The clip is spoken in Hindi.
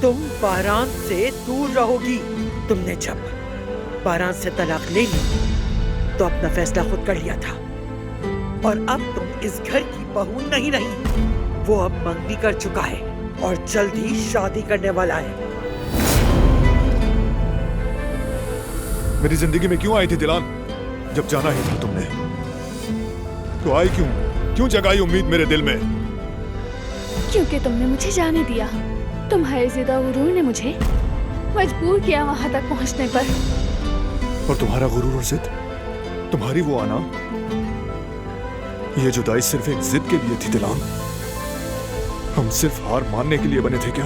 तुम बारान से दूर रहोगी। तुमने जब बारान से तलाक ले ली तो अपना फैसला खुद कर लिया था, और अब तुम इस घर की बहू नहीं रही। वो अब मंगनी कर चुका है और जल्द ही शादी करने वाला है। मेरी जिंदगी में क्यों आई थी दिलान? जब जाना ही था तुमने तो आई क्यों? क्यों जगाई उम्मीद मेरे दिल में? क्योंकि तुमने मुझे जाने दिया। तुम्हारे ज़िद्दा गुरूर ने मुझे मजबूर किया वहां तक पहुंचने पर। और तुम्हारा गुरूर और जिद, तुम्हारी वो आना, ये जुदाई सिर्फ एक जिद के लिए थी दिलान। हम सिर्फ हार मानने के लिए बने थे क्या?